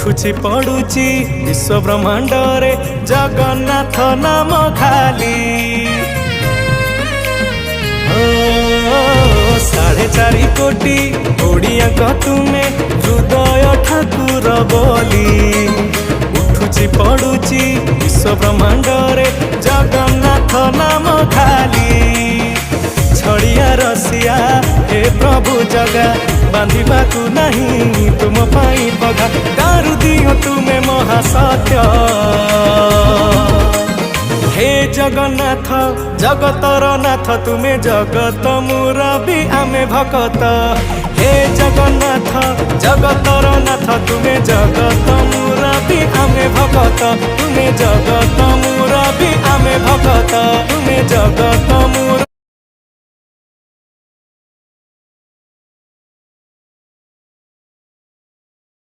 उठुची पड़ुची विश्व ब्रह्मांड रे जगन्नाथ नाम खाली। 4.5 कोटी ओडिया तुमे हृदय ठाकुर बोली। उठुची पड़ुची विश्व ब्रह्मांड रे जगन्नाथ नाम खाली। छड़िया रसिया हे प्रभु जगा बांधिबा को नहीं तुम पाई बगा। दारु दियो तुमे महासत्य हे जगन्नाथ जगतर नाथ तुमे जगत मुरबी आमे भकत। हे जगन्नाथ जगतर नाथ तुमे जगत मुरबी आमे भकत। तुमे जगत मुरबी आमे भकत। तुमे जगत